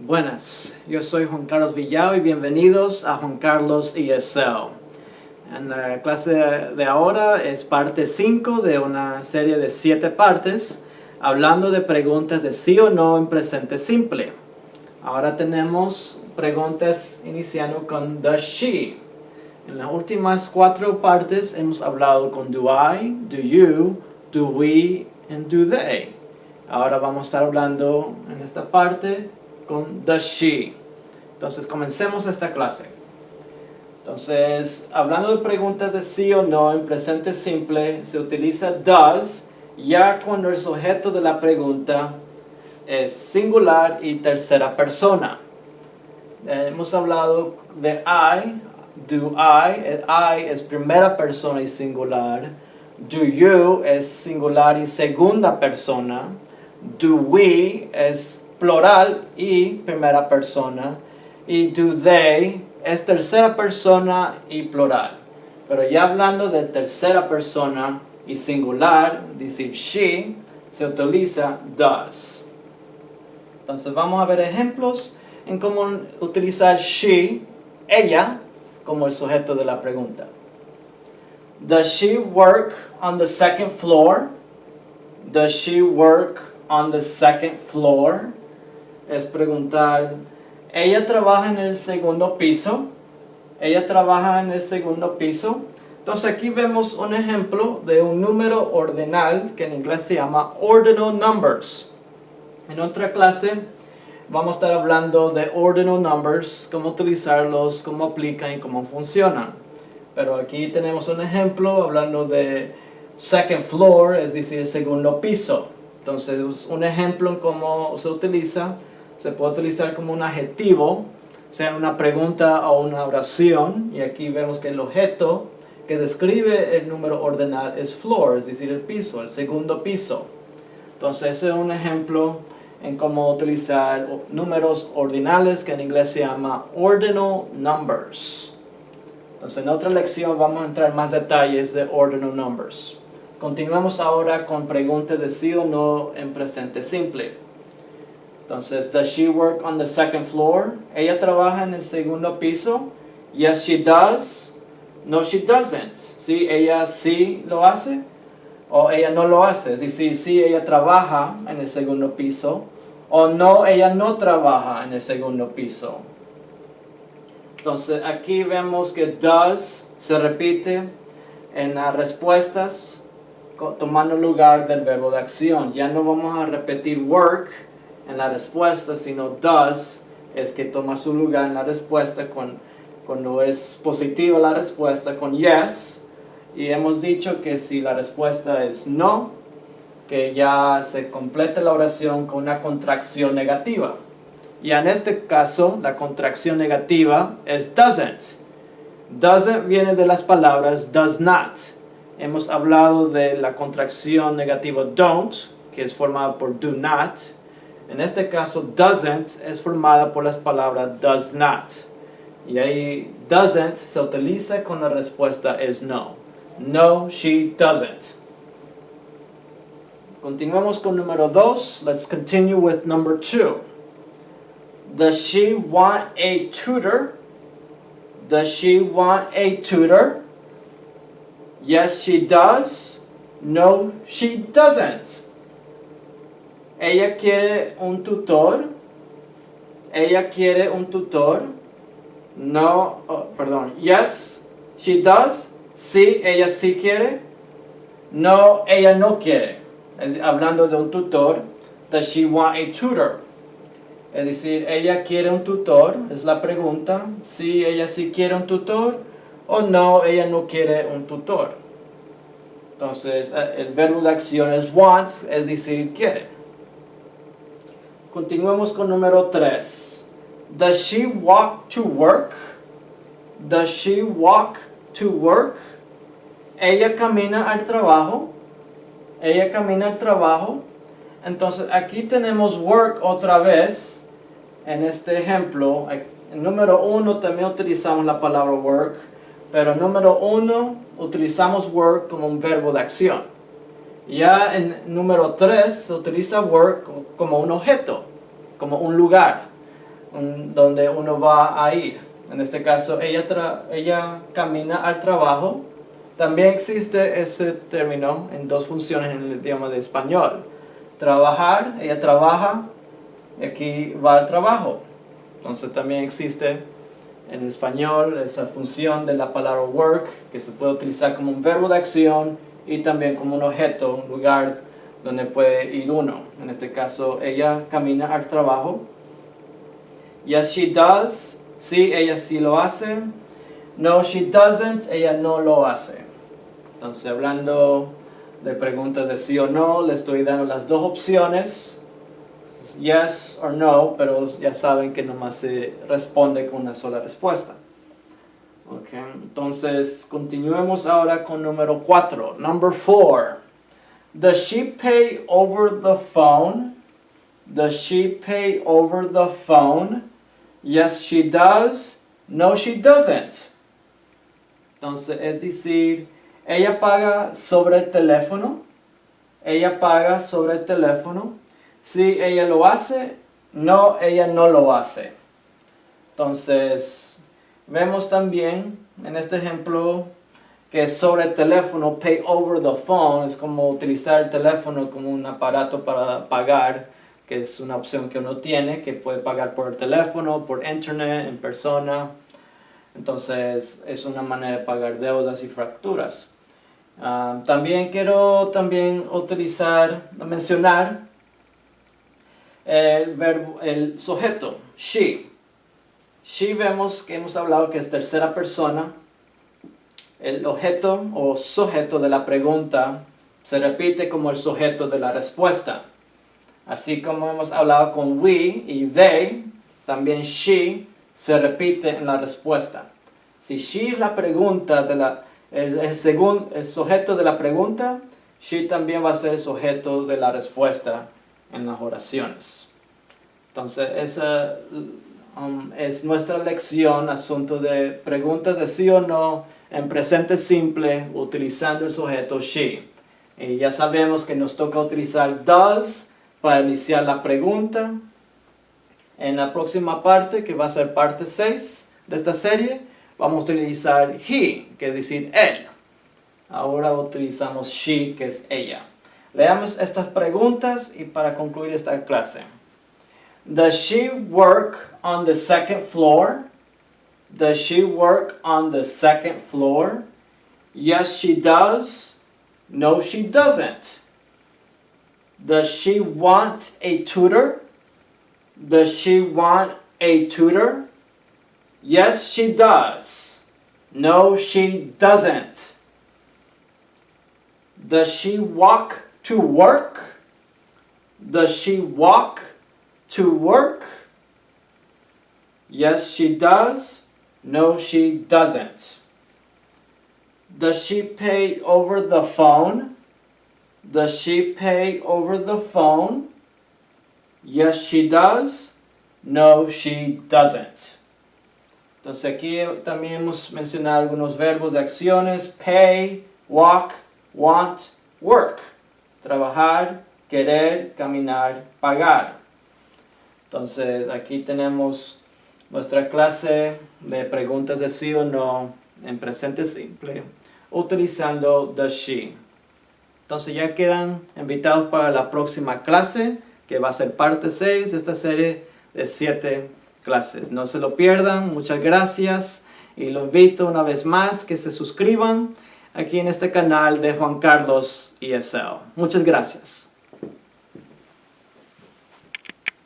Buenas, yo soy Juan Carlos Villao y bienvenidos a Juan Carlos ESL. En la clase de ahora es parte 5 de una serie de 7 partes hablando de preguntas de sí o no en presente simple. Ahora tenemos preguntas iniciando con does she. En las últimas 4 partes hemos hablado con do I, do you, do we, and do they. Ahora vamos a estar hablando en esta parte con does she. Entonces comencemos esta clase. Entonces, hablando de preguntas de sí o no en presente simple, se utiliza does ya cuando el sujeto de la pregunta es singular y tercera persona. Hemos hablado de I, do I. El I es primera persona y singular. Do you es singular y segunda persona. Do we es plural y primera persona. Y do they es tercera persona y plural. Pero ya hablando de tercera persona y singular, decir she, se utiliza does. Entonces vamos a ver ejemplos en cómo utilizar she, ella, como el sujeto de la pregunta. Does she work on the second floor? Does she work on the second floor? Es preguntar, ¿ella trabaja en el segundo piso? ¿Ella trabaja en el segundo piso? Entonces aquí vemos un ejemplo de un número ordinal que en inglés se llama ordinal numbers. En otra clase vamos a estar hablando de ordinal numbers, cómo utilizarlos, cómo aplican y cómo funcionan. Pero aquí tenemos un ejemplo hablando de second floor, es decir, el segundo piso. Entonces un ejemplo en cómo se utiliza. Se puede utilizar como un adjetivo, sea una pregunta o una oración. Y aquí vemos que el objeto que describe el número ordinal es floor, es decir, el piso, el segundo piso. Entonces ese es un ejemplo en cómo utilizar números ordinales que en inglés se llama ordinal numbers. Entonces en otra lección vamos a entrar en más detalles de ordinal numbers. Continuamos ahora con preguntas de sí o no en presente simple. Entonces, does she work on the second floor? ¿Ella trabaja en el segundo piso? Yes, she does. No, she doesn't. ¿Sí? ¿Ella sí lo hace? ¿O ella no lo hace? Es decir, sí, ella trabaja en el segundo piso. ¿O no, ella no trabaja en el segundo piso? Entonces, aquí vemos que does se repite en las respuestas tomando lugar del verbo de acción. Ya no vamos a repetir work en la respuesta, sino does es que toma su lugar en la respuesta cuando es positiva la respuesta con yes. Y hemos dicho que si la respuesta es no, que ya se completa la oración con una contracción negativa. Y en este caso, la contracción negativa es doesn't. Doesn't viene de las palabras does not. Hemos hablado de la contracción negativa don't, que es formada por do not. En este caso, doesn't es formada por las palabras does not. Y ahí, doesn't se utiliza con la respuesta es no. No, she doesn't. Continuamos con número 2. Let's continue with number 2. Does she want a tutor? Does she want a tutor? Yes, she does. No, she doesn't. Ella quiere un tutor. Ella quiere un tutor. No, perdón. Yes, she does. Sí, ella sí quiere. No, ella no quiere. Hablando de un tutor. Does she want a tutor? Es decir, ella quiere un tutor. Es la pregunta. Sí, ella sí quiere un tutor. O no, ella no quiere un tutor. Entonces, el verbo de acción es wants, es decir, quiere. Continuemos con número 3. Does she walk to work? Does she walk to work? Ella camina al trabajo. Ella camina al trabajo. Entonces aquí tenemos work otra vez. En este ejemplo, en número 1 también utilizamos la palabra work. Pero en número 1 utilizamos work como un verbo de acción. Ya en número 3 se utiliza work como un objeto, como un lugar. donde uno va a ir. En este caso, ella camina al trabajo. También existe ese término en dos funciones en el idioma de español. Trabajar, ella trabaja, y aquí va al trabajo. Entonces también existe en español esa función de la palabra work, que se puede utilizar como un verbo de acción y también como un objeto, un lugar donde puede ir uno. En este caso, ella camina al trabajo. Yes, she does. Sí, ella sí lo hace. No, she doesn't. Ella no lo hace. Entonces, hablando de preguntas de sí o no, le estoy dando las dos opciones. Yes or no, pero ya saben que nomás se responde con una sola respuesta. Okay. Entonces, continuemos ahora con número 4. Number 4. Does she pay over the phone? Does she pay over the phone? Yes, she does. No, she doesn't. Entonces, es decir, ella paga sobre el teléfono. Ella paga sobre el teléfono. Sí, ella lo hace. No, ella no lo hace. Entonces, vemos también en este ejemplo que sobre el teléfono, pay over the phone, es como utilizar el teléfono como un aparato para pagar, que es una opción que uno tiene, que puede pagar por el teléfono, por internet, en persona. Entonces, es una manera de pagar deudas y facturas. También quiero mencionar el sujeto, she. She vemos que hemos hablado que es tercera persona. El objeto o sujeto de la pregunta se repite como el sujeto de la respuesta. Así como hemos hablado con we y they, también she se repite en la respuesta. Si she es la pregunta el sujeto de la pregunta, she también va a ser el sujeto de la respuesta en las oraciones. Entonces, esa es nuestra lección, asunto de preguntas de sí o no en presente simple utilizando el sujeto she. Y ya sabemos que nos toca utilizar does para iniciar la pregunta. En la próxima parte, que va a ser parte 6 de esta serie, vamos a utilizar he, que es decir, él. Ahora utilizamos she, que es ella. Leamos estas preguntas y para concluir esta clase. Does she work on the second floor? Does she work on the second floor? Yes, she does. No, she doesn't. Does she want a tutor? Does she want a tutor? Yes, she does. No, she doesn't. Does she walk to work? Does she walk to work? Yes, she does. No, she doesn't. Does she pay over the phone? Does she pay over the phone? Yes, she does. No, she doesn't. Entonces aquí también hemos mencionado algunos verbos de acciones: pay, walk, want, work. Trabajar, querer, caminar, pagar. Entonces aquí tenemos nuestra clase de preguntas de sí o no en presente simple utilizando the she. Entonces ya quedan invitados para la próxima clase, que va a ser parte 6 de esta serie de 7 clases. No se lo pierdan, muchas gracias y lo invito una vez más que se suscriban aquí en este canal de Juan Carlos ESL. Muchas gracias.